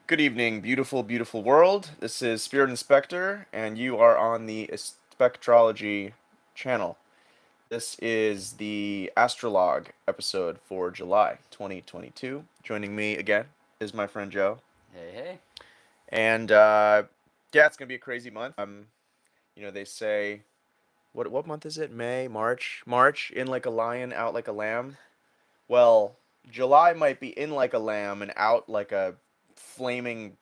Good evening, beautiful, beautiful world. This is Spirit Inspector, and you are on the Spectrology channel. This is the Astrologue episode for July 2022. Joining me again is my friend Joe. Hey, hey. And yeah, it's gonna be a crazy month. They say what month is it? May, March, March in like a lion, out like a lamb. Well, July might be in like a lamb and out like a flaming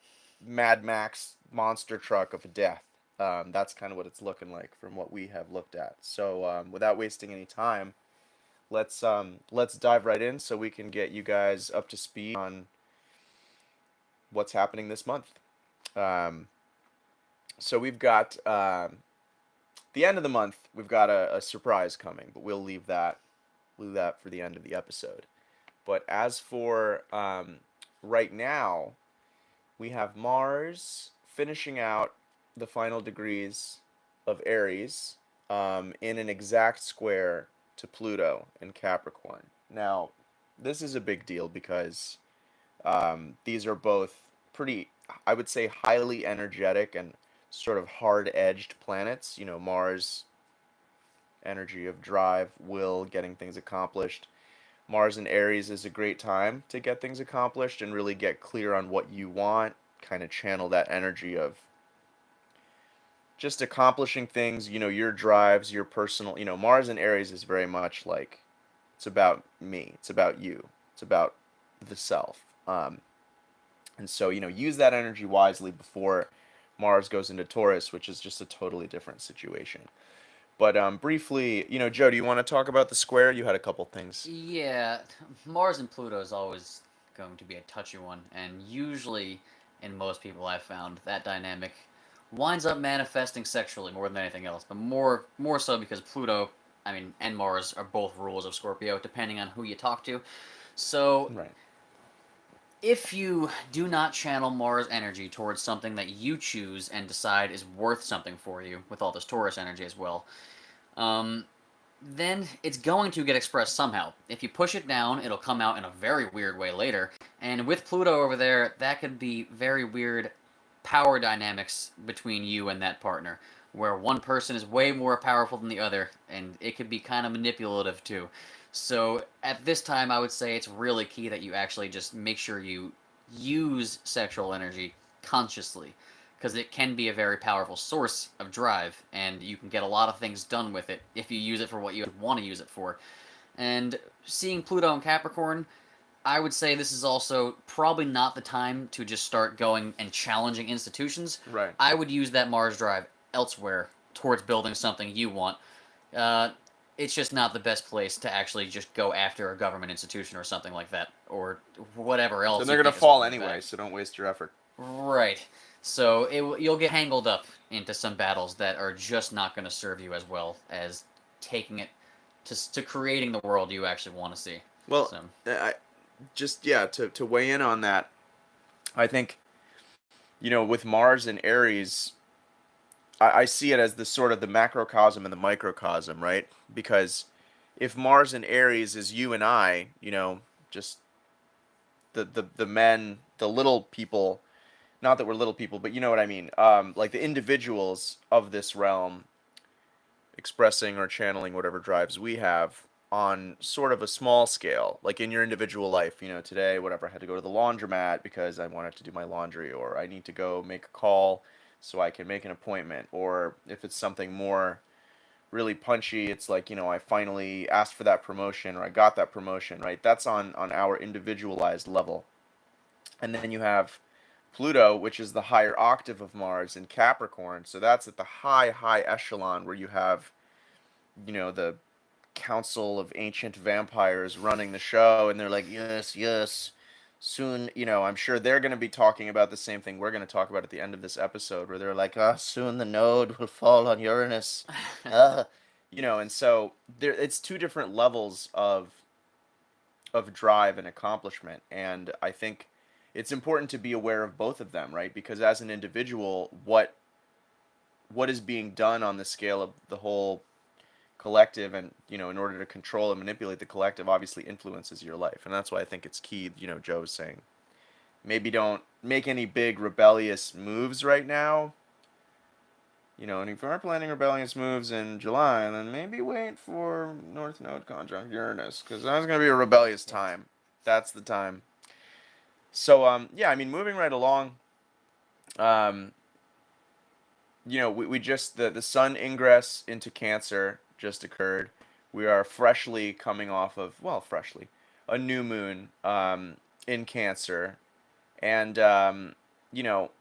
Mad Max monster truck of death. That's kind of what it's looking like from what we have looked at. So, without wasting any time, let's dive right in so we can get you guys up to speed on what's happening this month. Um, so we've got the end of the month. We've got a surprise coming, but we'll leave that for the end of the episode. But as for right now, we have Mars finishing out the final degrees of Aries in an exact square to Pluto in Capricorn. Now, this is a big deal because these are both pretty, I would say, highly energetic and sort of hard edged planets. You know, Mars, energy of drive, will, getting things accomplished. Mars in Aries is a great time to get things accomplished and really get clear on what you want, kind of channel that energy of just accomplishing things, your drives, your personal, Mars in Aries is very much like it's about me, it's about you, it's about the self. And so, use that energy wisely before Mars goes into Taurus, which is just a totally different situation. But briefly, Joe, do you want to talk about the square? You had a couple things. Yeah, Mars and Pluto is always going to be a touchy one, and usually, in most people I've found, that dynamic winds up manifesting sexually more than anything else. But more so because Pluto, and Mars are both rulers of Scorpio, depending on who you talk to. So Right. if you do not channel Mars energy towards something that you choose and decide is worth something for you, with all this Taurus energy as well, um, then it's going to get expressed somehow. If you push it down, it'll come out in a very weird way later. And with Pluto over there, that could be very weird power dynamics between you and that partner, where one person is way more powerful than the other, and it could be kind of manipulative too. So at this time, I would say it's really key that you actually just make sure you use sexual energy consciously, because it can be a very powerful source of drive, and you can get a lot of things done with it if you use it for what you want to use it for. And seeing Pluto in Capricorn, I would say this is also probably not the time to just start going and challenging institutions. Right. I would use that Mars drive elsewhere towards building something you want. Uh, it's just not the best place to actually just go after a government institution or something like that, or whatever And else they're you gonna think is fall holding you anyway, back. so don't waste your effort. Right. So you'll get tangled up into some battles that are just not going to serve you as well as taking it to creating the world you actually want to see. Well, So I just yeah to weigh in on that. I think with Mars and Aries, I see it as the sort of the macrocosm and the microcosm, right? Because if Mars and Aries is you and I, just the men, the little people, not that we're little people, but you know what I mean. Like the individuals of this realm expressing or channeling whatever drives we have on sort of a small scale, like in your individual life. Today, whatever, I had to go to the laundromat because I wanted to do my laundry, or I need to go make a call so I can make an appointment, or if it's something more really punchy, it's like, I finally asked for that promotion or I got that promotion, right? That's on our individualized level. And then you have Pluto, which is the higher octave of Mars in Capricorn. So that's at the high echelon where you have, the council of ancient vampires running the show, and they're like, yes, yes. Soon, I'm sure they're going to be talking about the same thing we're going to talk about at the end of this episode, where they're like, soon the node will fall on Uranus. Uh, and so it's two different levels of drive and accomplishment. And I think it's important to be aware of both of them, right? Because as an individual, what is being done on the scale of the whole collective, and in order to control and manipulate the collective, obviously influences your life. And that's why I think it's key, Joe was saying, maybe don't make any big rebellious moves right now. And if you are planning rebellious moves in July, then maybe wait for North Node conjunct Uranus, because that's going to be a rebellious Okay. time. That's the time. So, yeah, I mean, moving right along, um, we just, the sun ingress into Cancer just occurred. We are freshly coming off of, well, freshly, a new moon in Cancer. And, you know,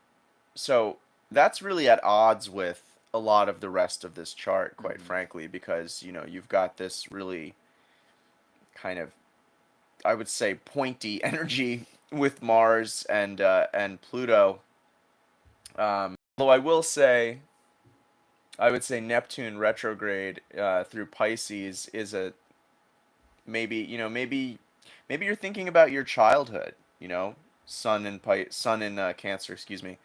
so that's really at odds with a lot of the rest of this chart, quite Mm-hmm. frankly, because, you've got this really kind of, I would say, pointy energy with Mars and Pluto. Although I would say Neptune retrograde through Pisces is a maybe maybe you're thinking about your childhood. Sun in Cancer, excuse me.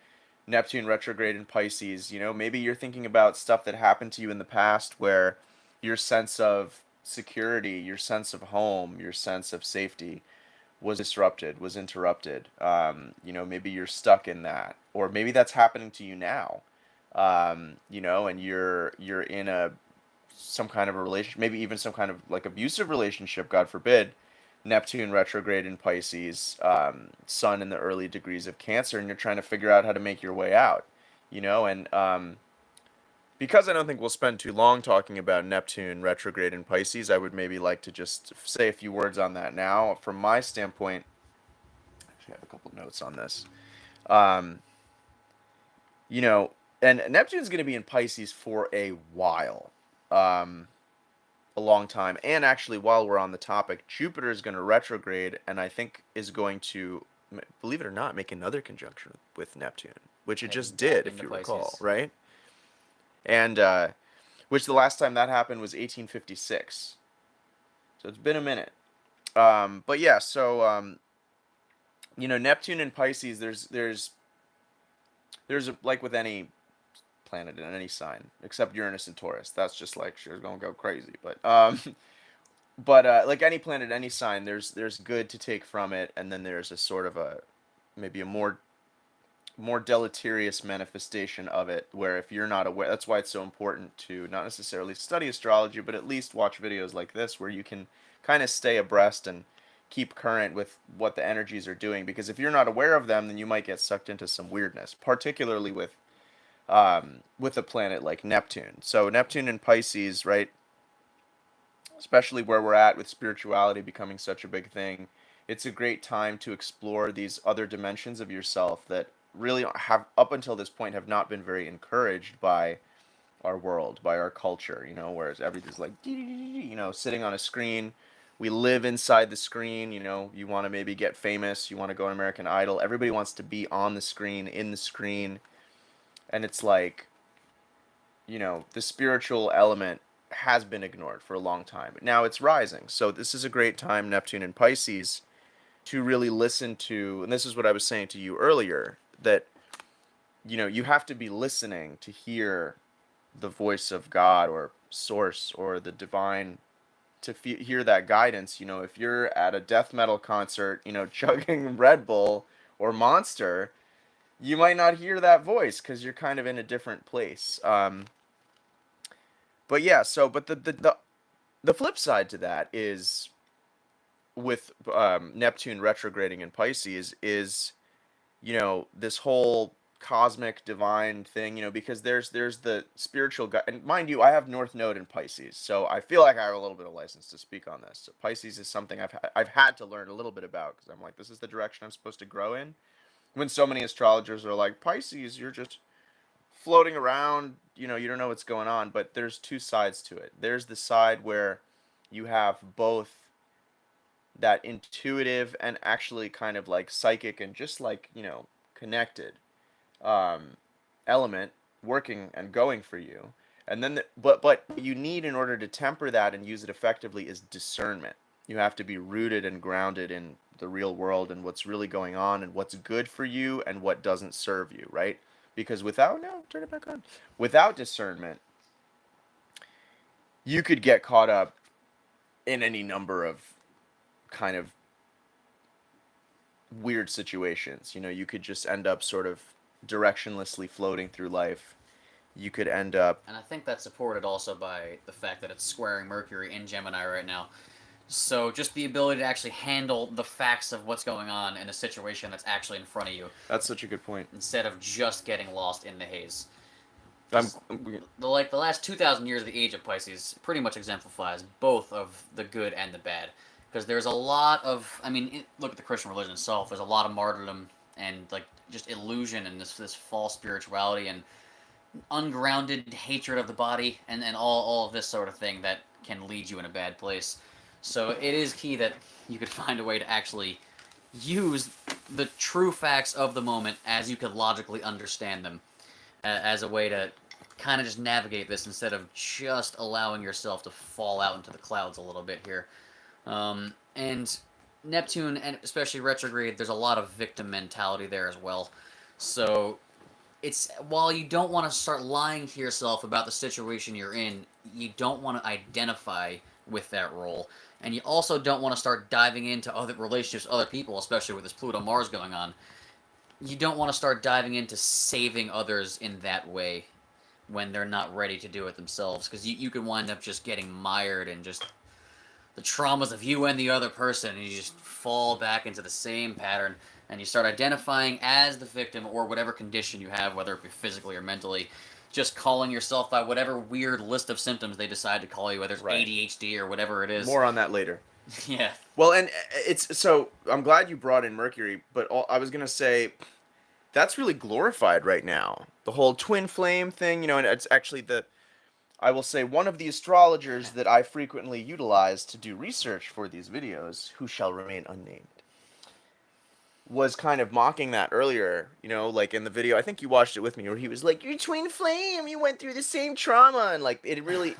Neptune retrograde in Pisces. Maybe you're thinking about stuff that happened to you in the past where your sense of security, your sense of home, your sense of safety was disrupted, was interrupted. Maybe you're stuck in that, or maybe that's happening to you now. And you're in some kind of a relationship, maybe even some kind of like abusive relationship, God forbid. Neptune retrograde in Pisces, Sun in the early degrees of Cancer, and you're trying to figure out how to make your way out. And because I don't think we'll spend too long talking about Neptune retrograde in Pisces, I would maybe like to just say a few words on that now. From my standpoint, I actually have a couple notes on this. Um, you know, and Neptune's going to be in Pisces for a while, um, a long time. And actually, while we're on the topic, Jupiter is going to retrograde, and I think is going to, believe it or not, make another conjunction with Neptune, which it Heading just back did, if into you recall, Pisces. right? And which the last time that happened was 1856. So it's been a minute. But yeah, so Neptune and Pisces. There's like with any planet in any sign except Uranus and Taurus. That's just like sure gonna go crazy. But like any planet, any sign, there's good to take from it, and then there's a sort of a maybe a more deleterious manifestation of it, where if you're not aware, that's why it's so important to not necessarily study astrology, but at least watch videos like this where you can kind of stay abreast and keep current with what the energies are doing, because if you're not aware of them, then you might get sucked into some weirdness, particularly with a planet like Neptune. So Neptune in Pisces, right? Especially where we're at with spirituality becoming such a big thing, it's a great time to explore these other dimensions of yourself that really have, up until this point, have not been very encouraged by our world, by our culture, whereas everything's like, sitting on a screen. We live inside the screen, you want to maybe get famous, you want to go on American Idol. Everybody wants to be on the screen, in the screen. And it's like, the spiritual element has been ignored for a long time. But now it's rising. So this is a great time, Neptune and Pisces, to really listen to, and this is what I was saying to you earlier, that you have to be listening to hear the voice of God or source or the divine, to hear that guidance. If you're at a death metal concert, chugging Red Bull or Monster, you might not hear that voice because you're kind of in a different place. But yeah, so but the flip side to that is with Neptune retrograding in Pisces is this whole cosmic divine thing, because there's the spiritual guy, and mind you, I have North Node in Pisces, so I feel like I have a little bit of license to speak on this. So Pisces is something I've had to learn a little bit about, because I'm like, this is the direction I'm supposed to grow in. When so many astrologers are like, Pisces, you're just floating around, you don't know what's going on. But there's two sides to it. There's the side where you have both that intuitive and actually kind of like psychic and just like, connected um, element working and going for you. And then but what you need in order to temper that and use it effectively is discernment. You have to be rooted and grounded in the real world and what's really going on and what's good for you and what doesn't serve you, right? Because without, no, turn it back on. Without discernment, you could get caught up in any number of kind of weird situations. You know, you could just end up sort of directionlessly floating through life. You could end up. And I think that's supported also by the fact that it's squaring Mercury in Gemini right now. So just the ability to actually handle the facts of what's going on in a situation that's actually in front of you, That's such a good point. instead of just getting lost in the haze. I'm, Because the last 2,000 years of the age of Pisces pretty much exemplifies both of the good and the bad. Because there's a lot of, I mean, look at the Christian religion itself. There's a lot of martyrdom and like just illusion and this false spirituality and ungrounded hatred of the body and all of this sort of thing that can lead you in a bad place. So it is key that you could find a way to actually use the true facts of the moment as you could logically understand them, as a way to kind of just navigate this instead of just allowing yourself to fall out into the clouds a little bit here. And Neptune, and especially retrograde, there's a lot of victim mentality there as well. So it's, while you don't want to start lying to yourself about the situation you're in, you don't want to identify with that role, and you also don't want to start diving into other relationships with other people, especially with this Pluto Mars going on. You don't want to start diving into saving others in that way when they're not ready to do it themselves, because you can wind up just getting mired in just the traumas of you and the other person, and you just fall back into the same pattern, and you start identifying as the victim or whatever condition you have, whether it be physically or mentally, just calling yourself by whatever weird list of symptoms they decide to call you, whether it's right. ADHD or whatever it is. More on that later. Yeah. Well, and it's so I'm glad you brought in Mercury, but I was gonna say that's really glorified right now. The whole twin flame thing, you know, and it's actually I will say one of the astrologers that I frequently utilize to do research for these videos, who shall remain unnamed, was kind of mocking that earlier, you know, like in the video. I think you watched it with me, where he was like, "You're twin flame. You went through the same trauma," and like it really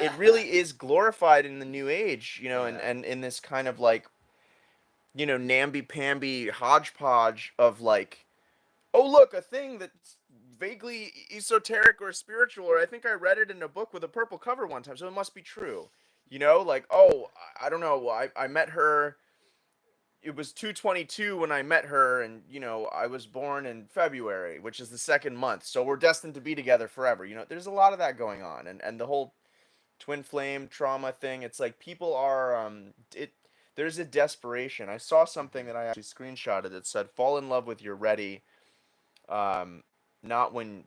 is glorified in the new age, you know, Yeah. and in this kind of like, you know, namby-pamby hodgepodge of like, oh look, a thing that's vaguely esoteric or spiritual, or I think I read it in a book with a purple cover one time, so it must be true. You know, like, oh, I don't know, I met her, it was 222 when I met her, and you know, I was born in February, which is the second month, so we're destined to be together forever. You know, there's a lot of that going on, and the whole twin flame trauma thing. It's like people are it. There's a desperation. I saw something that I actually screenshotted that said, "Fall in love with your ready, not when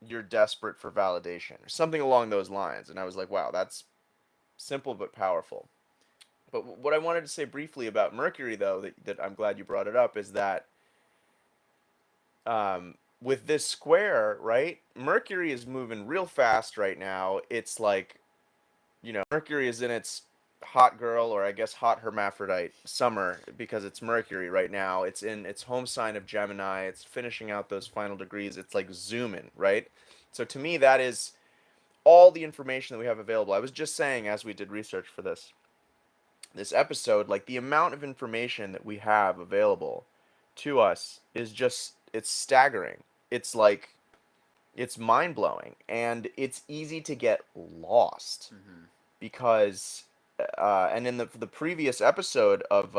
you're desperate for validation," or something along those lines. And I was like, wow, that's simple but powerful. But what I wanted to say briefly about Mercury, though, that I'm glad you brought it up, is that with this square, right? Mercury is moving real fast right now. It's like, you know, Mercury is in its hot girl, or I guess hot hermaphrodite summer, because it's Mercury right now. It's in its home sign of Gemini. It's finishing out those final degrees. It's like zooming, right? So to me, that is all the information that we have available. I was just saying, as we did research for this episode, like the amount of information that we have available to us is just, it's staggering. It's like, it's mind-blowing, and it's easy to get lost because and in the previous episode of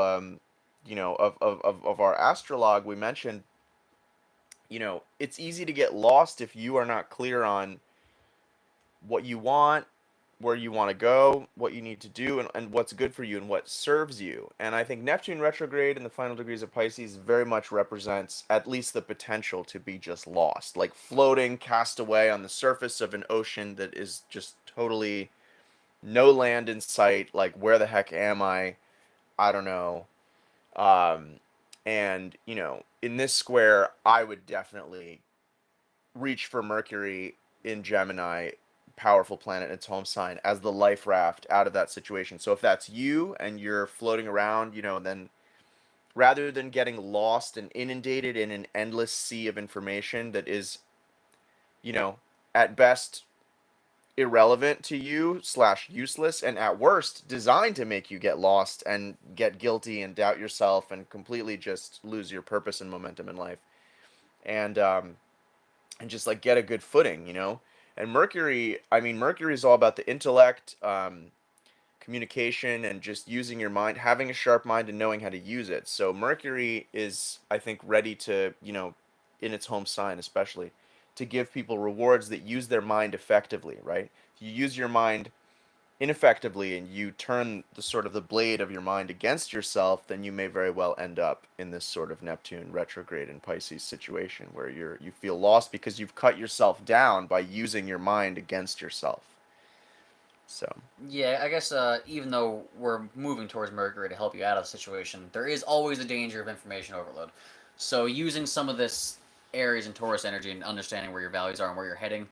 you know, of our astrologue, we mentioned, you know, it's easy to get lost if you are not clear on what you want, where you want to go, what you need to do, and what's good for you and what serves you. And I think Neptune retrograde in the final degrees of Pisces very much represents at least the potential to be just lost, like floating, cast away on the surface of an ocean that is just totally no land in sight. Like, where the heck am I? I don't know. Um, and, you know, in this square, I would definitely reach for Mercury in Gemini, powerful planet in its home sign, as the life raft out of that situation. So if that's you and you're floating around, you know, then rather than getting lost and inundated in an endless sea of information that is, you know, at best irrelevant to you slash useless, and at worst designed to make you get lost and get guilty and doubt yourself and completely just lose your purpose and momentum in life, and and just like get a good footing, you know. And Mercury, I mean, Mercury is all about the intellect, communication and just using your mind, having a sharp mind and knowing how to use it. So Mercury is, I think, ready to, in its home sign especially, to give people rewards that use their mind effectively, right? If you use your mind ineffectively and you turn the sort of the blade of your mind against yourself, then you may very well end up in this sort of Neptune retrograde in Pisces situation where you feel lost because you've cut yourself down by using your mind against yourself. So, Yeah, I guess even though we're moving towards Mercury to help you out of the situation, there is always a danger of information overload. So using some of this Aries and Taurus energy and understanding where your values are and where you're heading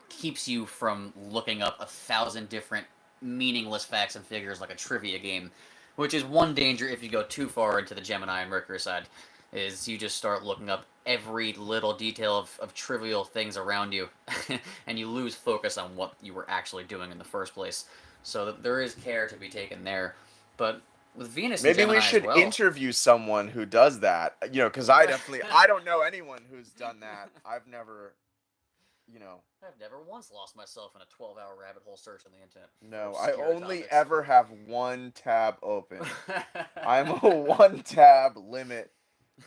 keeps you from looking up 1,000 different meaningless facts and figures like a trivia game, which is one danger if you go too far into the Gemini and Mercury side, is you just start looking up every little detail of trivial things around you, and you lose focus on what you were actually doing in the first place. So there is care to be taken there. But with Venus and maybe we Gemini as should well. interview someone who does that, because I don't know anyone who's done that. I've never, you know, I've never once lost myself in a 12-hour rabbit hole search on the internet for no, I obscure only topics. ever have one tab open. I'm a one tab limit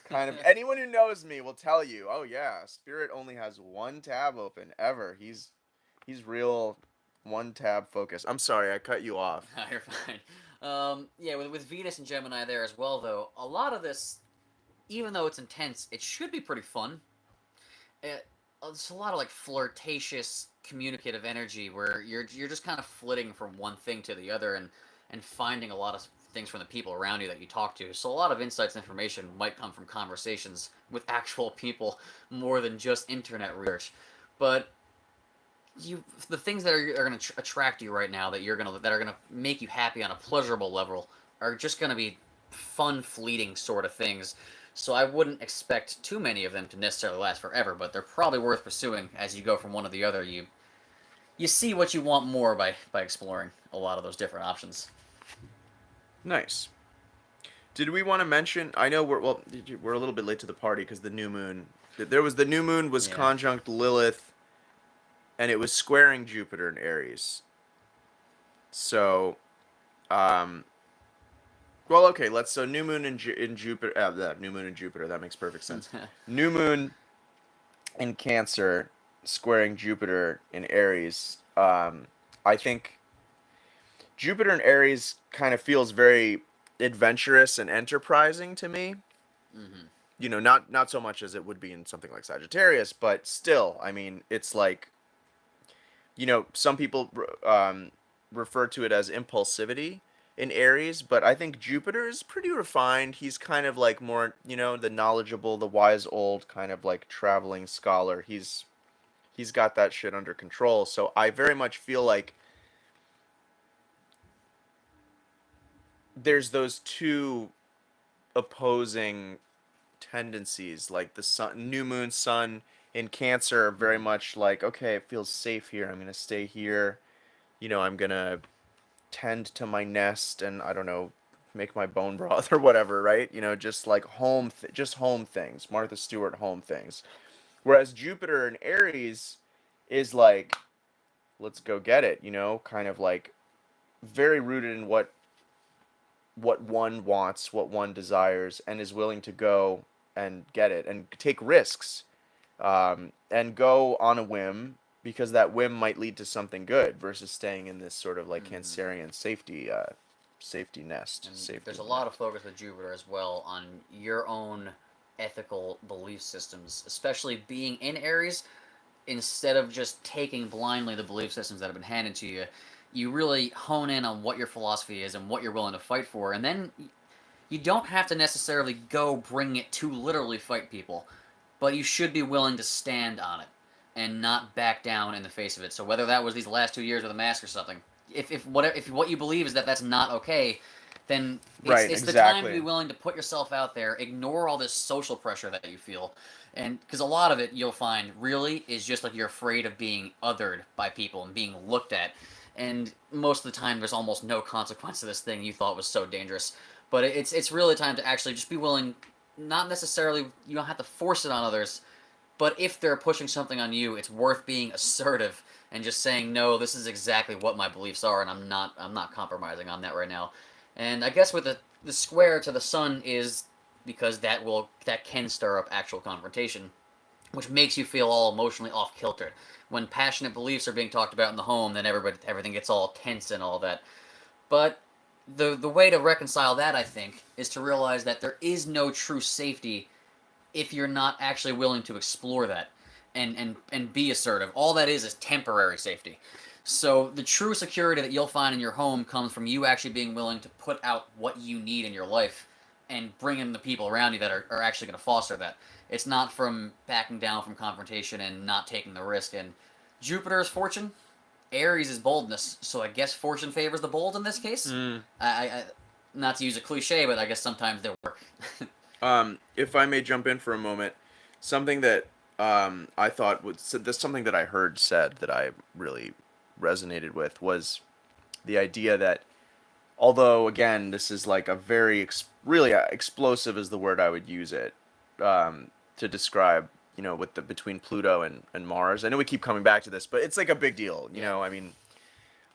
kind of. Anyone who knows me will tell you, oh yeah, Spirit only has one tab open ever. He's real one tab focused. I'm sorry, I cut you off. No, you're fine. Yeah, with Venus and Gemini there as well, though, a lot of this, even though it's intense, it should be pretty fun. It's a lot of like flirtatious, communicative energy where you're just kind of flitting from one thing to the other and finding a lot of things from the people around you that you talk to. So a lot of insights and information might come from conversations with actual people more than just internet research. But the things that are going to attract you right now that are going to make you happy on a pleasurable level are just going to be fun, fleeting sort of things. So I wouldn't expect too many of them to necessarily last forever, but they're probably worth pursuing as you go from one to the other. You see what you want more by exploring a lot of those different options. Nice. Did we want to mention? I know we're a little bit late to the party because the new moon. The new moon was Yeah. conjunct Lilith, and it was squaring Jupiter in Aries. So, um, well, okay, so new moon in Jupiter, new moon in Jupiter. That makes perfect sense. New moon in Cancer, squaring Jupiter in Aries. I think Jupiter in Aries kind of feels very adventurous and enterprising to me. Mm-hmm. Not so much as it would be in something like Sagittarius, but still, I mean, it's like, some people refer to it as impulsivity in Aries, but I think Jupiter is pretty refined. He's kind of like more, the knowledgeable, the wise old kind of like traveling scholar. He's got that shit under control. So I very much feel like there's those two opposing tendencies, like the sun, new moon, sun in Cancer, very Mm-hmm. much like, okay, it feels safe here. I'm gonna stay here. I'm gonna tend to my nest and, I don't know, make my bone broth or whatever, right? Just like just home things, Martha Stewart home things. Whereas Jupiter in Aries is like, let's go get it, kind of like very rooted in what one wants, what one desires, and is willing to go and get it and take risks, and go on a whim because that whim might lead to something good versus staying in this sort of like Mm-hmm. Cancerian safety nest, And safety there's a lot net. of focus with Jupiter as well on your own ethical belief systems, especially being in Aries. Instead of just taking blindly the belief systems that have been handed to you, you really hone in on what your philosophy is and what you're willing to fight for. And then you don't have to necessarily go bring it to literally fight people, but you should be willing to stand on it and not back down in the face of it. So whether that was these last 2 years with a mask or something, if what you believe is that that's not okay, then Right, it's the time to be exactly. willing to put yourself out there, ignore all this social pressure that you feel, and because a lot of it you'll find really is just like you're afraid of being othered by people and being looked at, and most of the time there's almost no consequence to this thing you thought was so dangerous. But it's really time to actually just be willing. Not necessarily you don't have to force it on others, but if they're pushing something on you, it's worth being assertive and just saying no, this is exactly what my beliefs are, and I'm not compromising on that right now. And I guess with the square to the sun is because that can stir up actual confrontation, which makes you feel all emotionally off kilter. When passionate beliefs are being talked about in the home, then everything gets all tense and all that. But the way to reconcile that, I think, is to realize that there is no true safety if you're not actually willing to explore that and be assertive. All that is temporary safety. So the true security that you'll find in your home comes from you actually being willing to put out what you need in your life and bring in the people around you that are actually going to foster that. It's not from backing down from confrontation and not taking the risk. And Jupiter's fortune, Aries is boldness. So I guess fortune favors the bold in this case. Mm. I not to use a cliche, but I guess sometimes they work. If I may jump in for a moment, something that I thought was this something that I heard said that I really resonated with was the idea that although again this is like a very really explosive is the word I would use it to describe with the between Pluto and Mars. I know we keep coming back to this, but it's like a big deal. Yeah. I mean,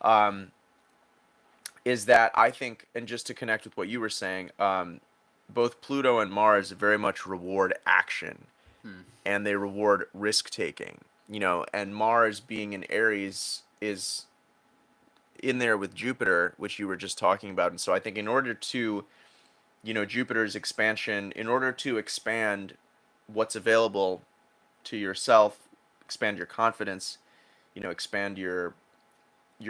um, is that I think, and just to connect with what you were saying, both Pluto and Mars very much reward action Hmm. and they reward risk taking. And Mars being in Aries is in there with Jupiter, which you were just talking about. And so I think in order to, Jupiter's expansion, in order to expand what's available to yourself, expand your confidence, expand your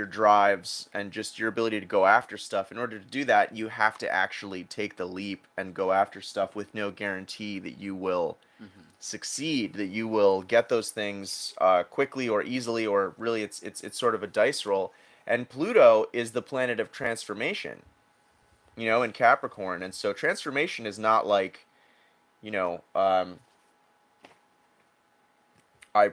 drives and just your ability to go after stuff. In order to do that, you have to actually take the leap and go after stuff with no guarantee that you will Mm-hmm. succeed, that you will get those things quickly or easily, or really it's sort of a dice roll. And Pluto is the planet of transformation, in Capricorn. And so transformation is not like, you know, um, I,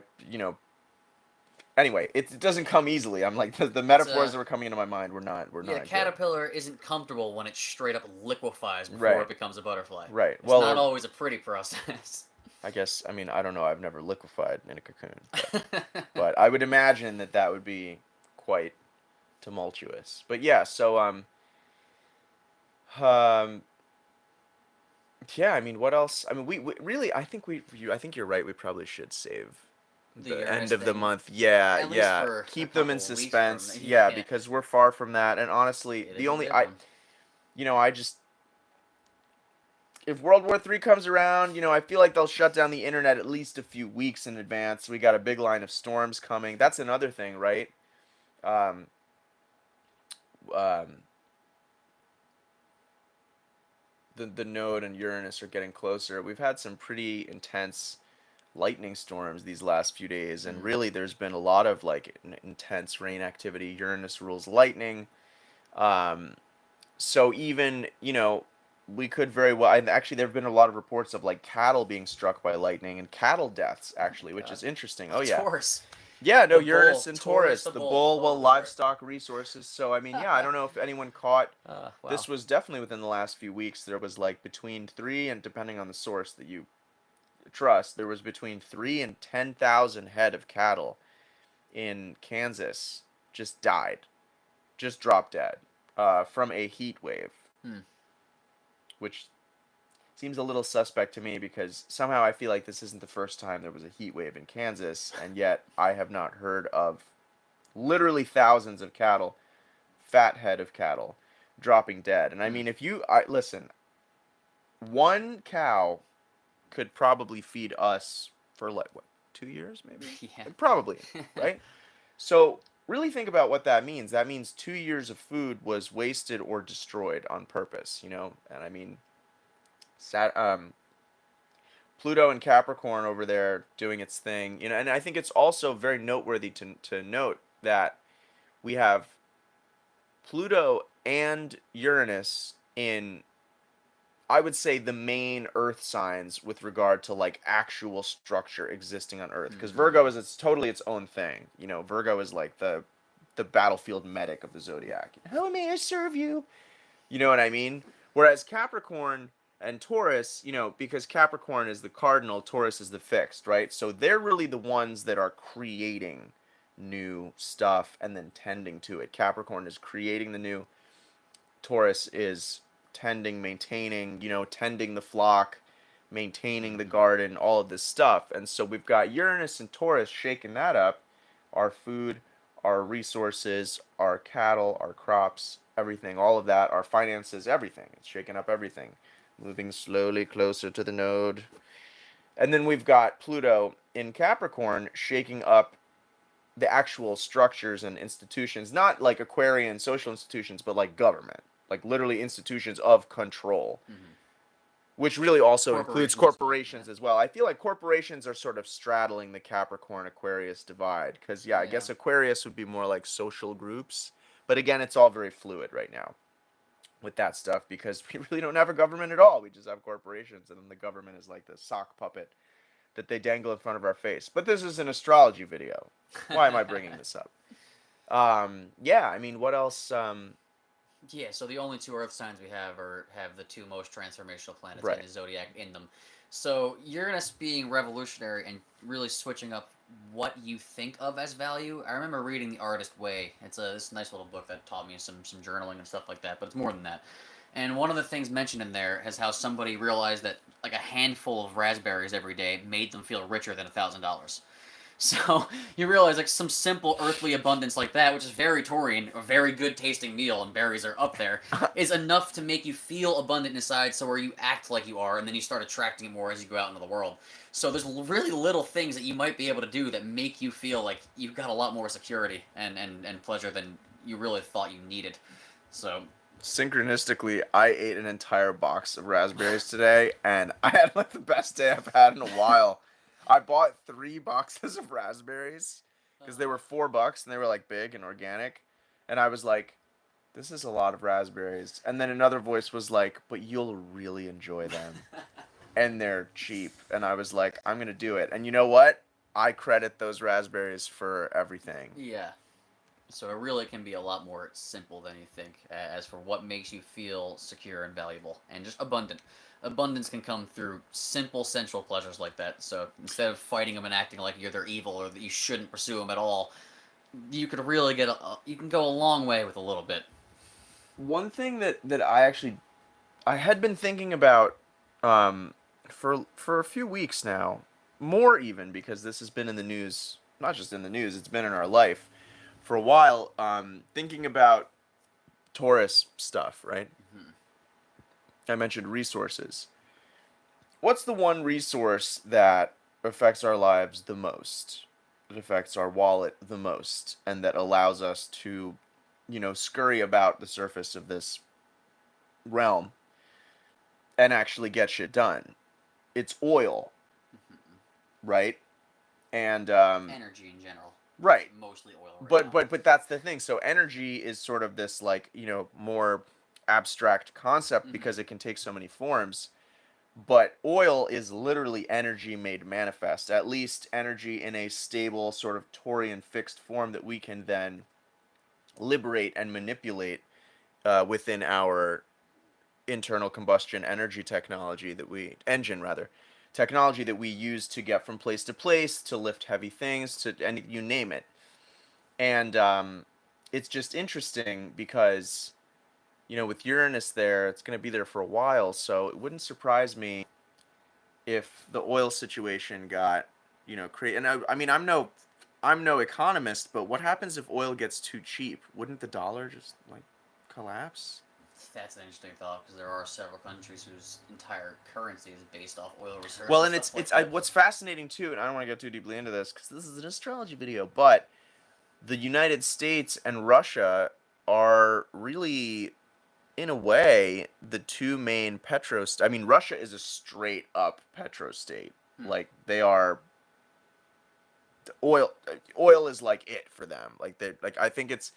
anyway, it doesn't come easily. I'm like the It's metaphors that were coming into my mind were Yeah, the not good. caterpillar isn't comfortable when it straight up liquefies before Right. it becomes a butterfly. Right. It's Well, not or always a pretty process. I guess I mean I don't know. I've never liquefied in a cocoon, but I would imagine that that would be quite tumultuous. But yeah, so um yeah, I mean what else? I mean we really I think you're right. We probably should save The the end Uranus of the thing, month. Yeah, at least yeah. for a Keep them in couple of weeks from suspense. Yeah, yeah, because we're far from that. And honestly, it the is a only big one. I just if World War III comes around, I feel like they'll shut down the internet at least a few weeks in advance. We got a big line of storms coming. That's another thing, right? Um, um, the node and Uranus are getting closer. We've had some pretty intense lightning storms these last few days, and Mm. really there's been a lot of like intense rain activity. Uranus rules lightning. Um, so even, we could very well, and actually there have been a lot of reports of like cattle being struck by lightning and cattle deaths Oh actually, my which god. is interesting. Oh Oh, yeah. Taurus, Yeah, no, the Uranus bull, and Taurus Taurus, the the bull. bull, Oh well, lord. livestock resources. So I mean, yeah, I don't know if anyone caught Wow. this was definitely within the last few weeks. There was like between 3 and depending on the source that you trust, there was between 3 and 10,000 head of cattle in Kansas just died, just dropped dead from a heat wave, Hmm. which seems a little suspect to me because somehow I feel like this isn't the first time there was a heat wave in Kansas, and yet I have not heard of literally thousands of cattle, fat head of cattle, dropping dead. And I Hmm. mean, if you, I listen, one cow could probably feed us for like what, 2 years maybe, Yeah. like, probably, right? So really think about what that means. That means 2 years of food was wasted or destroyed on purpose, And I mean, sat Pluto and Capricorn over there doing its thing, and I think it's also very noteworthy to note that we have Pluto and Uranus in, I would say, the main Earth signs with regard to like actual structure existing on Earth. Because Mm-hmm. Virgo is it's totally its own thing. Virgo is like the battlefield medic of the zodiac. How may I serve you? You know what I mean? Whereas Capricorn and Taurus, because Capricorn is the cardinal, Taurus is the fixed, right? So they're really the ones that are creating new stuff and then tending to it. Capricorn is creating the new. Taurus is tending, maintaining, tending the flock, maintaining the Mm-hmm. garden, all of this stuff. And so we've got Uranus and Taurus shaking that up. Our food, our resources, our cattle, our crops, everything, all of that, our finances, everything. It's shaking up everything. Moving slowly closer to the node. And then we've got Pluto in Capricorn shaking up the actual structures and institutions, not like Aquarian social institutions, but like government, like literally institutions of control, Mm-hmm. which really also includes Corporations as well. Yeah. corporations as well. I feel like corporations are sort of straddling the Capricorn Aquarius divide because, yeah, I Yeah. guess Aquarius would be more like social groups. But again, it's all very fluid right now with that stuff because we really don't have a government at all. We just have corporations, and then the government is like the sock puppet that they dangle in front of our face. But this is an astrology video. Why am I bringing this up? Yeah, I mean, what else? Yeah, so the only two Earth signs we have the two most transformational planets in Right. the zodiac in them. So Uranus being revolutionary and really switching up what you think of as value. I remember reading The Artist Way. It's a nice little book that taught me some journaling and stuff like that, but it's more than that. And one of the things mentioned in there is how somebody realized that like a handful of raspberries every day made them feel richer than $1,000. So you realize like some simple earthly abundance like that, which is very Taurian, a very good tasting meal, and berries are up there, is enough to make you feel abundant inside. So where you act like you are, and then you start attracting it more as you go out into the world. So there's really little things that you might be able to do that make you feel like you've got a lot more security and pleasure than you really thought you needed. So Synchronistically, I ate an entire box of raspberries today, and I had like the best day I've had in a while. I bought 3 boxes of raspberries because they were $4 and they were like big and organic, and I was like, "This is a lot of raspberries." And then another voice was like, "But you'll really enjoy them, and they're cheap." And I was like, "I'm gonna do it." And you know what? I credit those raspberries for everything. yeah, so it really can be a lot more simple than you think as for what makes you feel secure and valuable and just abundant. Abundance can come through simple sensual pleasures like that. So instead of fighting them and acting like they're evil or that you shouldn't pursue them at all, you could really you can go a long way with a little bit. One thing that I had been thinking about for a few weeks now, more even because this has been in the news, not just in the news, it's been in our life for a while. Thinking about Taurus stuff, right? Hmm. I mentioned resources. What's the one resource that affects our lives the most? It affects our wallet the most, and that allows us to, scurry about the surface of this realm and actually get shit done. It's oil, right? And Energy in general, but right. mostly oil right But now. but but that's the thing. So energy is sort of this like, more abstract concept Hmm. because it can take so many forms. But oil is literally energy made manifest, at least energy in a stable sort of Taurian fixed form that we can then liberate and manipulate within our internal combustion energy technology that we engine rather technology that we use to get from place to place, to lift heavy things, to and you name it. And it's just interesting because with Uranus there, it's going to be there for a while, so it wouldn't surprise me if the oil situation got create. And I mean, I'm no economist, but what happens if oil gets too cheap? Wouldn't the dollar just like collapse? That's an interesting thought because there are several countries whose entire currency is based off oil reserves Well, and and stuff like it's that. what's fascinating too, and I don't want to get too deeply into this because this is an astrology video, but the United States and Russia are really, in a way, the two main I mean, Russia is a straight up petrostate. Hmm. Like they are oil. Oil is like it for them. Like they like I think it's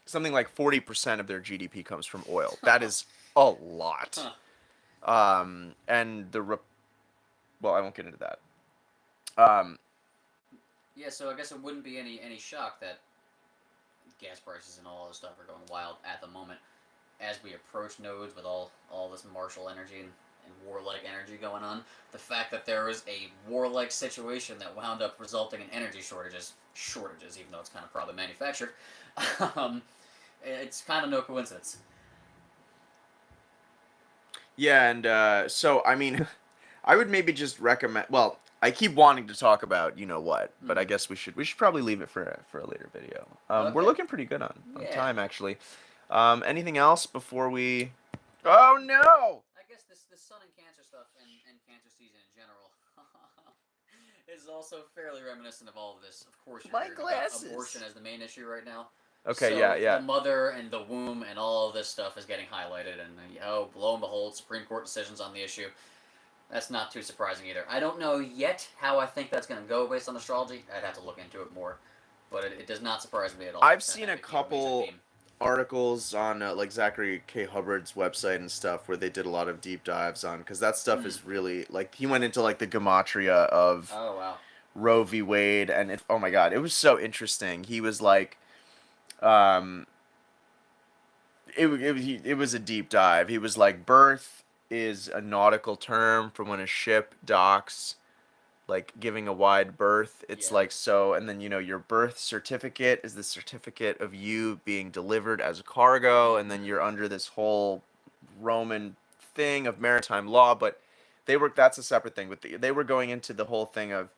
something like 40% of their GDP comes from oil. That is a lot. Huh. And well, I won't get into that. Um, Yeah, so I guess it wouldn't be any shock that gas prices and all this stuff are going wild at the moment as we approach nodes with all this martial energy and warlike energy going on. The fact that there was a warlike situation that wound up resulting in energy shortages, even though it's kind of probably manufactured, um, it's kind of no coincidence. Yeah, and so I mean, I would maybe just recommend. Well, I keep wanting to talk about you know what, but I Mm-hmm. guess we should probably leave it for a later video. We're Okay. looking pretty good on Yeah. time actually. Anything else before we? Oh no! I guess this Sun and Cancer stuff and Cancer season in general is also fairly reminiscent of all of this. Of course, you're My hearing about glasses. abortion as the main issue right now. Okay, yeah, So the yeah. mother and the womb and all of this stuff is getting highlighted, and oh, lo and behold, Supreme Court decisions on the issue. That's not too surprising either. I don't know yet how I think that's going to go based on astrology. I'd have to look into it more, but it does not surprise me at all. I've That seen a that became a major couple theme. articles on like Zachary K. Hubbard's website and stuff where they did a lot of deep dives on because that stuff Hmm. is really like he went into like the gematria of Oh wow. Roe v. Wade and oh my god, it was so interesting. He was like, um, it was a deep dive. He was like, birth is a nautical term for when a ship docks, like giving a wide berth. It's Yeah. like so, and then your birth certificate is the certificate of you being delivered as cargo, and then Mm-hmm. you're under this whole Roman thing of maritime law. But that's a separate thing. But they were going into the whole thing of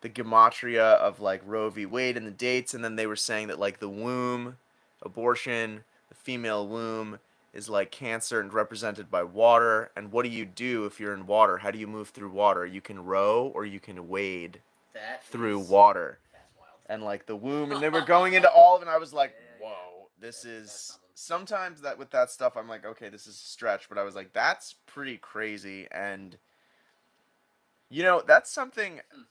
the gematria of like Roe v. Wade and the dates, and then they were saying that like the womb, abortion, the female womb is like cancer and represented by water. And what do you do if you're in water? How do you move through water? You can row or you can wade That through is water. that's And like the womb, and wild. they were going into all of it, and I was like, Yeah, yeah. whoa, this That's is something. sometimes that with that stuff, I'm like, okay, this is a stretch, but I was like, that's pretty crazy. And that's something Hmm.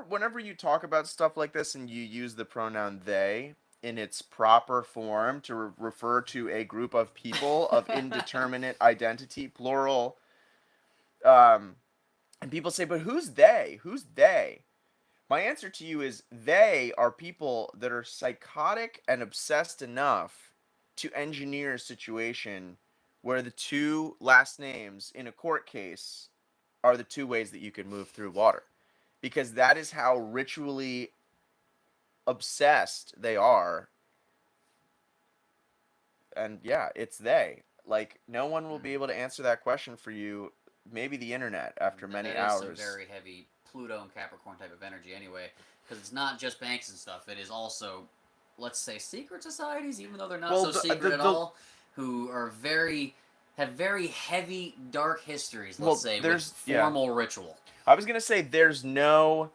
whenever you talk about stuff like this and you use the pronoun they in its proper form to refer to a group of people of indeterminate identity, plural, um, and people say, but who's they? Who's they? My answer to you is they are people that are psychotic and obsessed enough to engineer a situation where the two last names in a court case are the two ways that you can move through water, because that is how ritually obsessed they are. And yeah, it's they. Like no one will Hmm. be able to answer that question for you. Maybe the internet after And many that is some hours. very heavy Pluto and Capricorn type of energy anyway, because it's not just banks and stuff. It is also, let's say, secret societies, even though they're not Well, so secret at the all, who are have very heavy, dark histories, let's well, say, with there's yeah. formal ritual. I was gonna say there's no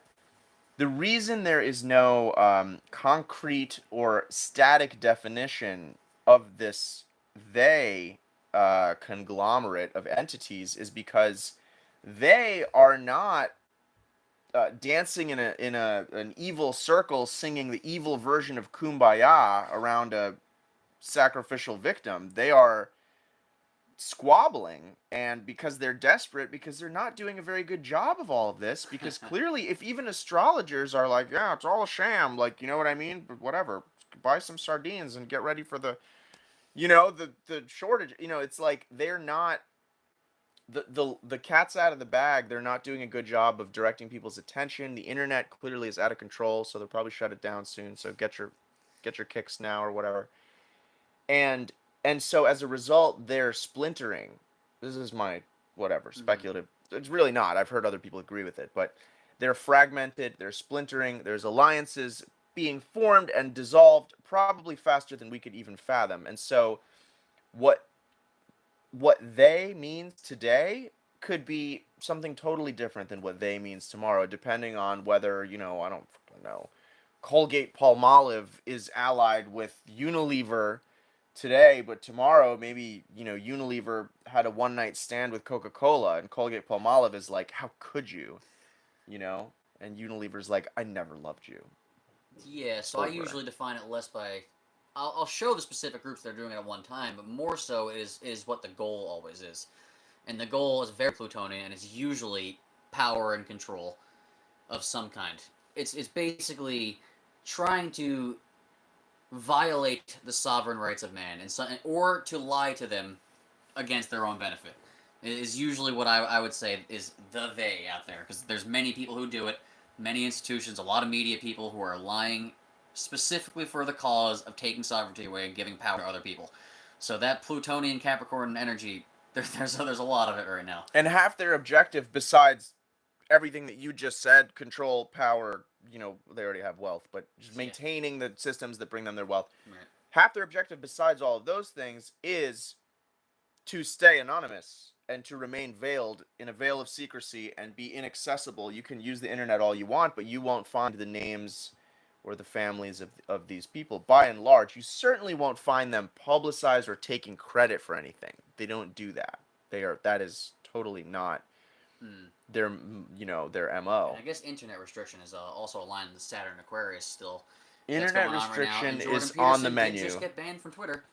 the reason there is no concrete or static definition of this they conglomerate of entities is because they are not dancing in a an evil circle singing the evil version of Kumbaya around a sacrificial victim. They are squabbling, and because they're desperate, because they're not doing a very good job of all of this, because clearly if even astrologers are like, yeah, it's all a sham, like, you know what I mean, but whatever, buy some sardines and get ready for the shortage, it's like they're not the cat's out of the bag. They're not doing a good job of directing people's attention. The internet clearly is out of control, so they'll probably shut it down soon. So get your kicks now or whatever. And and so as a result, they're splintering. This is my whatever Mm-hmm. speculative. It's really not. I've heard other people agree with it, but they're fragmented. They're splintering. There's alliances being formed and dissolved probably faster than we could even fathom. And so what what they means today could be something totally different than what they means tomorrow, depending on whether, I don't fucking know, Colgate Palmolive is allied with Unilever today, but tomorrow maybe, Unilever had a one night stand with Coca Cola, and Colgate Palmolive is like, how could you? You know? And Unilever's like, I never loved you. Yeah, It's so I over. usually define it less by. I'll show the specific groups they're doing it at one time, but more so is what the goal always is. And the goal is very Plutonian, and it's usually power and control of some kind. It's basically trying to violate the sovereign rights of man, and so, or to lie to them against their own benefit. is usually what I would say is the they out there, because there's many people who do it, many institutions, a lot of media people who are lying specifically for the cause of taking sovereignty away and giving power to other people. So that Plutonian Capricorn energy, there's a lot of it right now. And half their objective, besides everything that you just said, control, power, they already have wealth, but just Yeah. maintaining the systems that bring them their wealth. Right. Half their objective, besides all of those things, is to stay anonymous and to remain veiled in a veil of secrecy and be inaccessible. You can use the internet all you want, but you won't find the names or the families of these people. By and large, you certainly won't find them publicized or taking credit for anything. They don't do that. That is totally not Hmm. their And MO. I guess internet restriction is also aligned to Saturn Aquarius still. That's Internet going on right now. restriction And Jordan is on the Peterson did just menu. get banned from Twitter.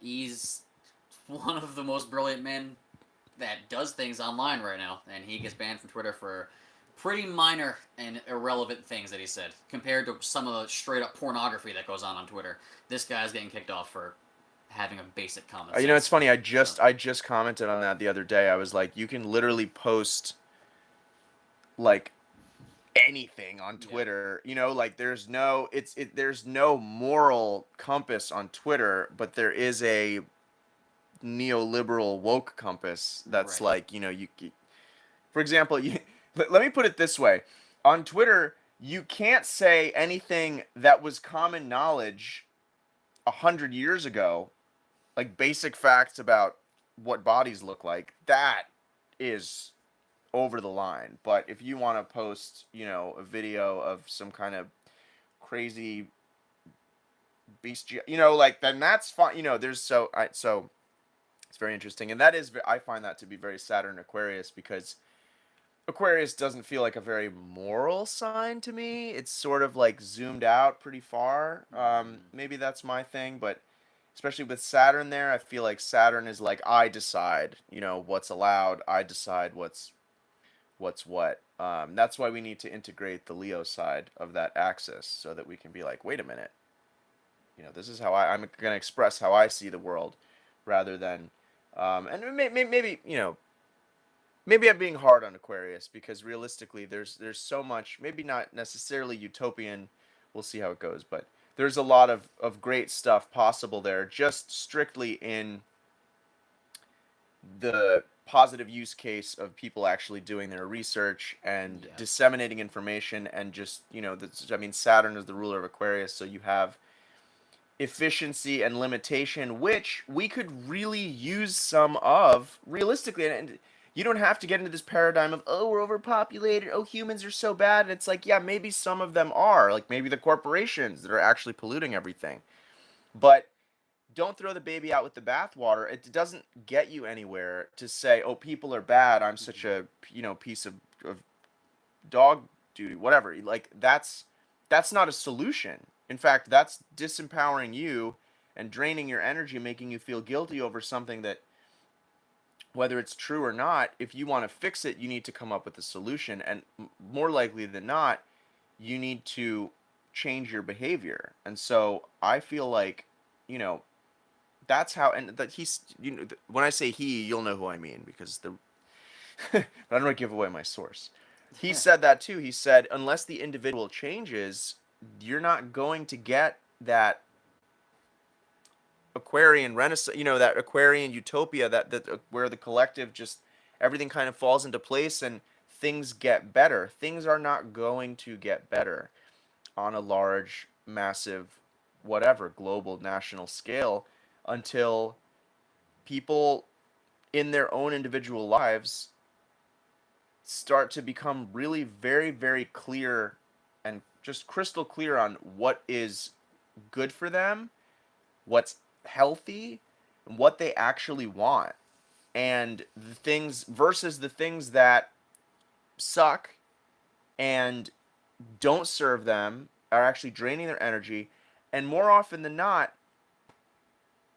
He's one of the most brilliant men that does things online right now, and he gets banned from Twitter for pretty minor and irrelevant things that he said compared to some of the straight up pornography that goes on Twitter. This guy's getting kicked off for having a basic common It's sense. funny. I So just I just commented on that the other day. I was like, you can literally post like anything on yeah, Twitter. Like there's no moral compass on Twitter, but there is a neoliberal woke compass that's right. like, for example, let me put it this way. On Twitter, you can't say anything that was common knowledge 100 years ago, like basic facts about what bodies look like. That is over the line. But if you want to post, a video of some kind of crazy beast, like then that's fine. There's so it's very interesting, and that is I find that to be very Saturn Aquarius because Aquarius doesn't feel like a very moral sign to me. It's sort of like zoomed out pretty far. Mm, Maybe that's my thing, but especially with Saturn there, I feel like Saturn is like I decide, what's allowed. I decide what's what. That's why we need to integrate the Leo side of that axis so that we can be like, wait a minute, this is how I'm going to express how I see the world, rather than, and maybe maybe I'm being hard on Aquarius because realistically, there's so much, maybe not necessarily utopian. We'll see how it goes, but there's a lot of great stuff possible there, just strictly in the positive use case of people actually doing their research and yeah. disseminating information and just Saturn is the ruler of Aquarius, so you have efficiency and limitation, which we could really use some of realistically. And you don't have to get into this paradigm of, oh, we're overpopulated, oh, humans are so bad. And it's like, yeah, maybe some of them are, like maybe the corporations that are actually polluting everything. But don't throw the baby out with the bathwater. It doesn't get you anywhere to say, oh, people are bad. I'm such Mm-hmm. a piece of dog duty, whatever. Like that's not a solution. In fact, that's disempowering you and draining your energy, making you feel guilty over something that, whether it's true or not, if you want to fix it, you need to come up with a solution. And more likely than not, you need to change your behavior. And so I feel like, you know, that's how, and that he's, when I say he, you'll know who I mean because but I don't want to give away my source. He said that too. He said, unless the individual changes, you're not going to get that Aquarian Renaissance, that Aquarian utopia that where the collective just everything kind of falls into place and things get better. Things are not going to get better on a large, massive, whatever, global, national scale until people in their own individual lives start to become really very, very clear and just crystal clear on what is good for them, what's healthy, and what they actually want. And the things versus the things that suck and don't serve them are actually draining their energy and more often than not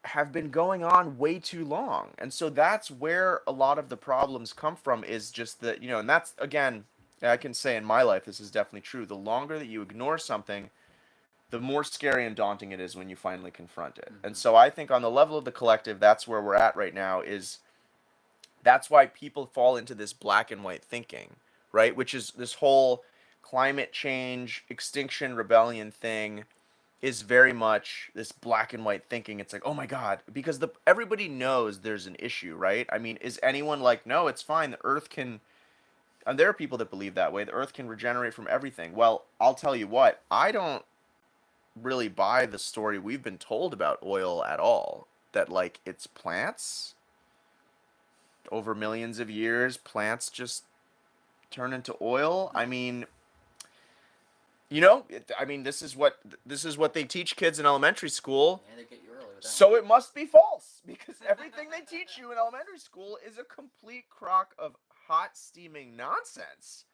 have been going on way too long. And so that's where a lot of the problems come from is just that, and that's again, I can say in my life this is definitely true. The longer that you ignore something, the more scary and daunting it is when you finally confront it. And Mm-hmm. so I think on the level of the collective, that's where we're at right now is That's why people fall into this black and white thinking, right? Which is this whole climate change, extinction rebellion thing is very much this black and white thinking. It's like, oh my God, because everybody knows there's an issue, right? I mean, is anyone like, no, it's fine. The Earth can. And there are people that believe that way. The Earth can regenerate from everything. Well, I'll tell you what. I don't really buy the story we've been told about oil at all. That like it's plants over millions of years, plants just turn into oil. I mean, I mean, this is what they teach kids in elementary school. Yeah, they get you early with that So one. it must be false because everything they teach you in elementary school is a complete crock of hot steaming nonsense.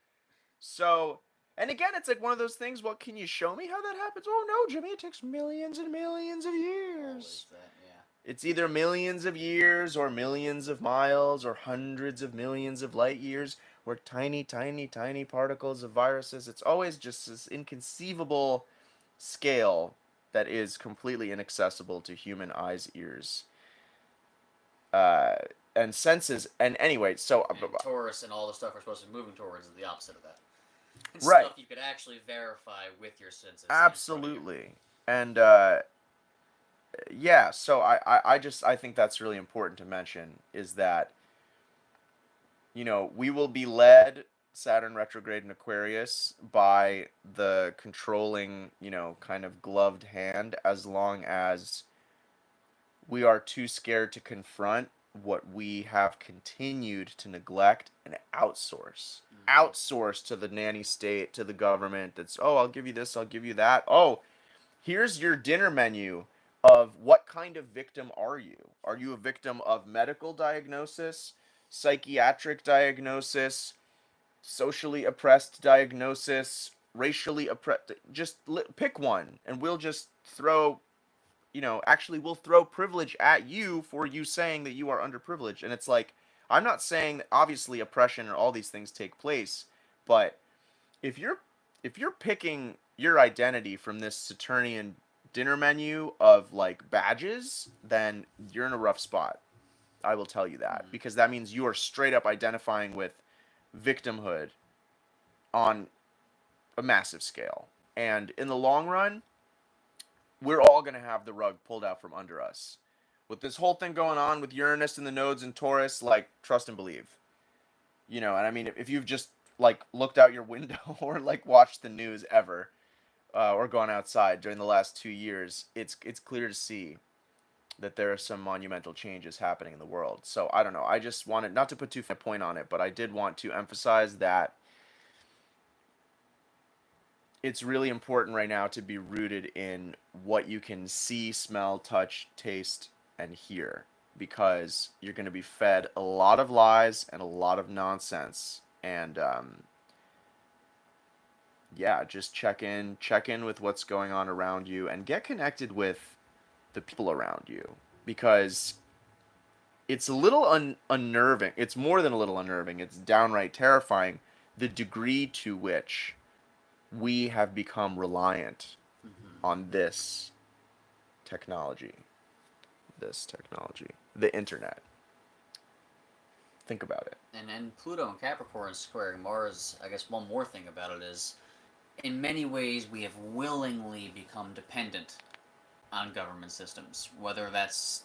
So, and again, it's like one of those things. What can you show me how that happens? Oh no, Jimmy, it takes millions and millions of Always years. that, yeah. It's either millions of years or millions of miles or hundreds of millions of light years. We're tiny, tiny, tiny particles of viruses. It's always just this inconceivable scale that is completely inaccessible to human eyes, ears, uh, and senses. And anyway, so And Taurus and all the stuff we're supposed to be moving towards is the opposite of that. It's right, stuff you could actually verify with your senses in front of you. absolutely, and yeah. So I think that's really important to mention is that we will be led Saturn retrograde in Aquarius by the controlling, kind of gloved hand as long as we are too scared to confront what we have continued to neglect and outsource. Mm-hmm. Outsource to the nanny state, to the government. That's, oh, I'll give you this, I'll give you that. Oh, here's your dinner menu of what kind of victim are you? Are you a victim of medical diagnosis, psychiatric diagnosis, socially oppressed diagnosis, racially oppressed? Just pick one, and we'll just throw. Actually, we'll throw privilege at you for you saying that you are underprivileged. And it's like, I'm not saying that obviously oppression and all these things take place, but if you're if you're picking your identity from this Saturnian dinner menu of like badges, then you're in a rough spot. I will tell you that Mm-hmm. because that means you are straight up identifying with victimhood on a massive scale. And in the long run, we're all going to have the rug pulled out from under us. With this whole thing going on with Uranus and the nodes in Taurus, like, trust and believe. And I mean, if you've just, like, looked out your window or, like, watched the news ever, or gone outside during the last 2 years, it's clear to see that there are some monumental changes happening in the world. So I don't know. I just wanted not to put too fine a point on it, but I did want to emphasize that it's really important right now to be rooted in what you can see, smell, touch, taste, and hear because you're going to be fed a lot of lies and a lot of nonsense. And yeah, just check in with what's going on around you and get connected with the people around you because it's a little unnerving. It's more than a little unnerving. It's downright terrifying the degree to which we have become reliant Mm-hmm. on technology, technology, the internet. Think about it. And Pluto and Capricorn squaring Mars, I guess one more thing about it is, in many ways, we have willingly become dependent on government systems. Whether that's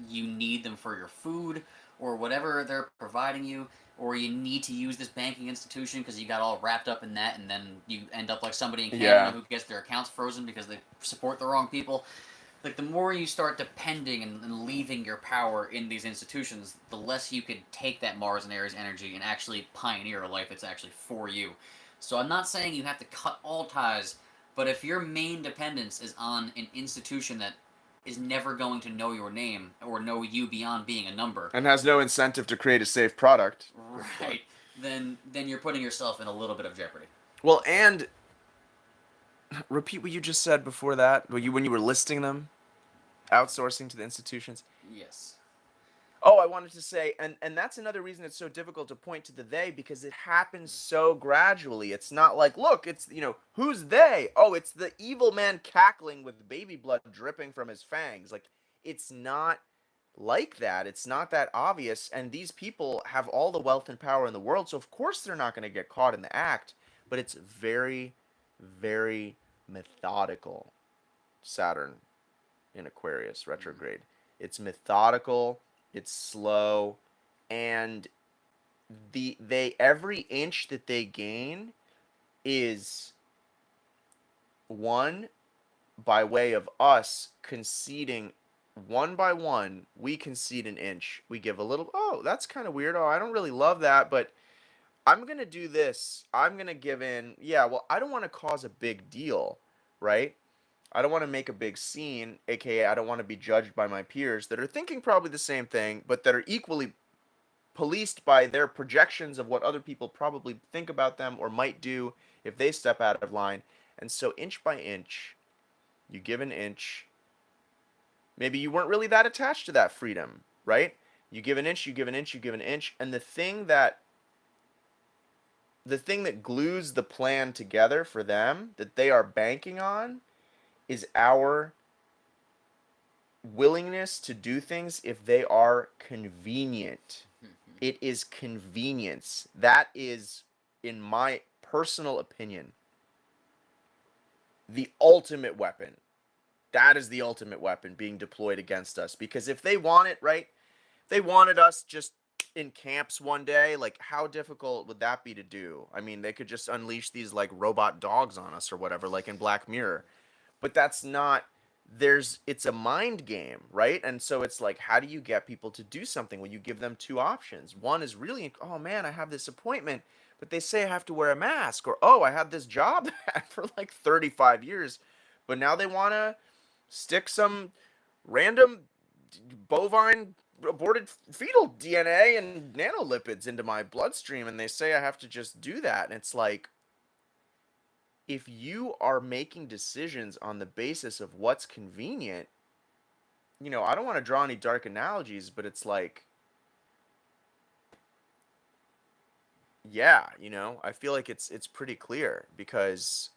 you need them for your food or whatever they're providing you, or you need to use this banking institution because you got all wrapped up in that, and then you end up like somebody in Canada Yeah. who gets their accounts frozen because they support the wrong people. Like the more you start depending and leaving your power in these institutions, the less you could take that Mars and Aries energy and actually pioneer a life that's actually for you. So I'm not saying you have to cut all ties, but if your main dependence is on an institution that is never going to know your name or know you beyond being a number, And has no incentive to create a safe product. right, then you're putting yourself in a little bit of jeopardy. Well, and repeat what you just said before that. When you were listing them, outsourcing to the institutions. Yes. Oh, I wanted to say, and that's another reason it's so difficult to point to the they because it happens so gradually. It's not like, look, it's who's they? Oh, it's the evil man cackling with baby blood dripping from his fangs. Like it's not like that. It's not that obvious. And these people have all the wealth and power in the world. So, of course, they're not going to get caught in the act. But it's very, very methodical. Saturn in Aquarius Mm. retrograde. It's methodical, it's slow, and they every inch that they gain is one by way of us conceding one by one. We concede an inch. We give a little, oh, that's kind of weird. Oh, I don't really love that, but I'm going to do this. I'm going to give in. Yeah, well, I don't want to cause a big deal, right? I don't want to make a big scene, aka I don't want to be judged by my peers that are thinking probably the same thing, but that are equally policed by their projections of what other people probably think about them or might do if they step out of line. And so, inch by inch, you give an inch. Maybe you weren't really that attached to that freedom, right? You give an inch, you give an inch, you give an inch, and the thing that glues the plan together for them that they are banking on is our willingness to do things if they are convenient. It is convenience. That is, in my personal opinion, the ultimate weapon. That is the ultimate weapon being deployed against us. Because if they want it, right? They wanted us just in camps one day. Like, how difficult would that be to do? I mean, they could just unleash these like robot dogs on us or whatever, like in Black Mirror. But that's not, it's a mind game, right? And so it's like, how do you get people to do something when you give them two options? One is really, oh man, I have this appointment, but they say I have to wear a mask, or oh, I have this job for like 35 years, but now they want to stick some random bovine aborted fetal DNA and nanolipids into my bloodstream, and they say I have to just do that. And it's like, if you are making decisions on the basis of what's convenient, I don't want to draw any dark analogies, but it's like, yeah, I feel like it's pretty clear because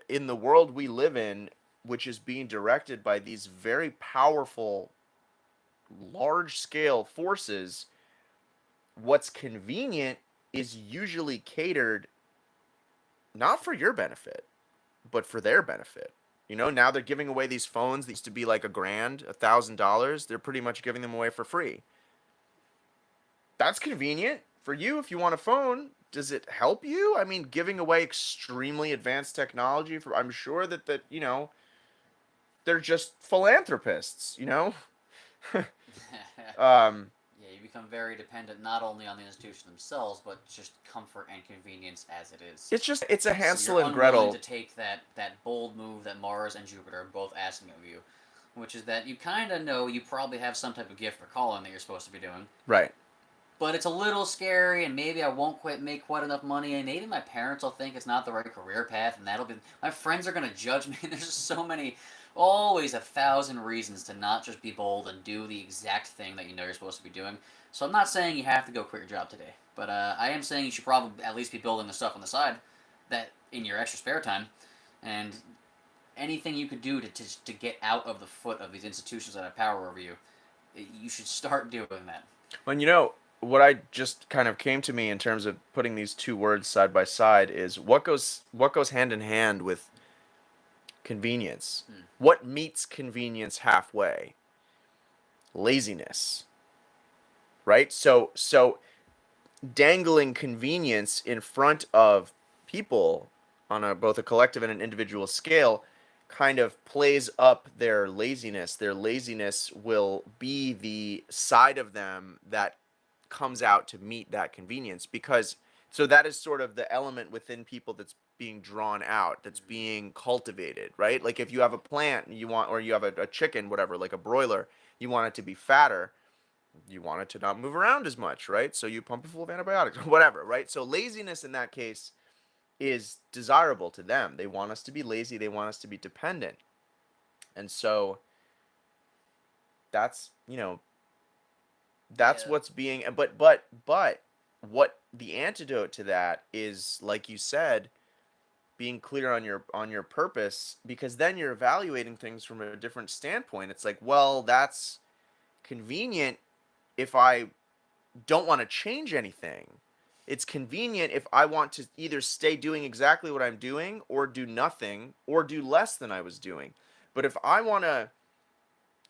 in the world we live in, which is being directed by these very powerful, large scale forces, what's convenient is usually catered not for your benefit, but for their benefit. Now they're giving away these phones that used to be like $1,000, $1,000. They're pretty much giving them away for free. That's convenient for you if you want a phone. Does it help you? I mean, giving away extremely advanced technology for, I'm sure that they're just philanthropists. um, Yeah, you become very dependent not only on the institution themselves, but just comfort and convenience as it is. it's a So Hansel you're and unwilling to Gretel. take that bold move that Mars and Jupiter are both asking of you, which is that you kind of know you probably have some type of gift or calling that you're supposed to be doing, Right. but it's a little scary, and maybe I won't quite make quite enough money, and maybe my parents will think it's not the right career path, and that'll be my friends are gonna judge me. There's just so many, always 1,000 reasons to not just be bold and do the exact thing that you know you're supposed to be doing. So I'm not saying you have to go quit your job today, but I am saying you should probably at least be building the stuff on the side, that in your extra spare time, and anything you could do to get out of the foot of these institutions that have power over you, you should start doing that. When what I just kind of came to me in terms of putting these two words side by side is what goes hand in hand with convenience. Hmm. What meets convenience halfway? Laziness, right? So dangling convenience in front of people on both a collective and an individual scale kind of plays up their laziness. Their laziness will be the side of them that comes out to meet that convenience, because so that is sort of the element within people that's being drawn out, that's being cultivated, right? Like if you have a plant you want, or you have a chicken, whatever, like a broiler, you want it to be fatter, you want it to not move around as much, right? So you pump it full of antibiotics, whatever, right? So laziness in that case is desirable to them. They want us to be lazy, they want us to be dependent. And so that's, that's Yeah, what's being, but what the antidote to that is, like you said, being clear on your purpose, because then you're evaluating things from a different standpoint. It's like, well, convenient if I don't want to change anything. It's convenient if I want to either stay doing exactly what I'm doing or do nothing or do less than I was doing. But if I want to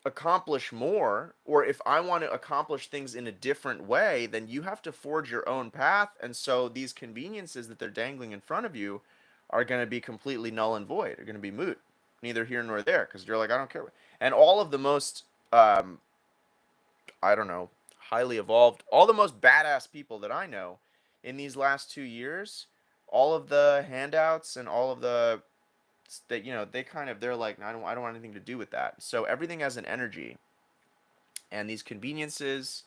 accomplish more, or if I want to accomplish things in a different way, then you have to forge your own path. And so these conveniences that they're dangling in front of you are going to be completely null and void, are going to be moot, neither here nor there, because you're like, I don't care. And all of the most, I don't know, highly evolved, all the most badass people that I know in these last 2 years, all of the handouts and all of the that they kind of they're like, I don't want anything to do with that. So everything has an energy, and these conveniences,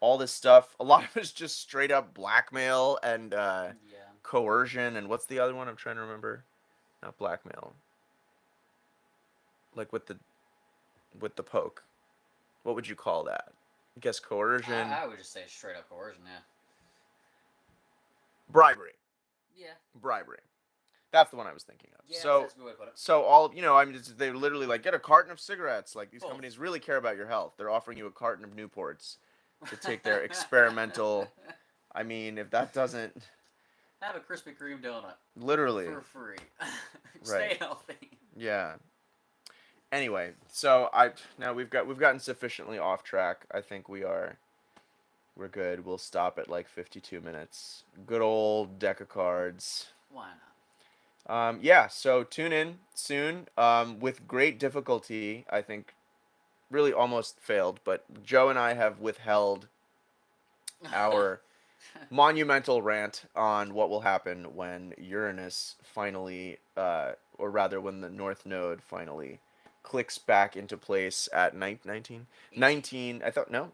all this stuff, a lot of it's just straight up blackmail and Yeah. coercion. And what's the other one I'm trying to remember? Not blackmail. Like with the poke. What would you call that? I guess coercion, I would just say straight up coercion. Yeah. bribery, Yeah. bribery. That's the one I was thinking of. Yeah. So, That's a good way to put it. so all I mean, they literally like get a carton of cigarettes. Like these Both. companies really care about your health. They're offering you a carton of Newports to take their experimental. I mean, if that doesn't Have a Krispy Kreme donut literally for free. right, Stay healthy. yeah. Anyway, so now we've gotten sufficiently off track. I think we're good. We'll stop at like 52 minutes. Good old deck of cards. Why not? Yeah, so tune in soon. With great difficulty, I think, really almost failed, but Joe and I have withheld our monumental rant on what will happen when Uranus finally, or rather when the North Node finally clicks back into place at 19, 19, I thought, no,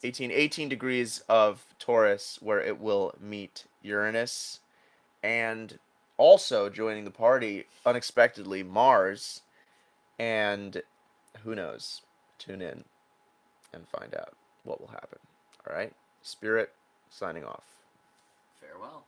18 degrees of Taurus, where it will meet Uranus. And also joining the party unexpectedly, Mars. And who knows? Tune in and find out what will happen. All right? Spirit signing off. Farewell.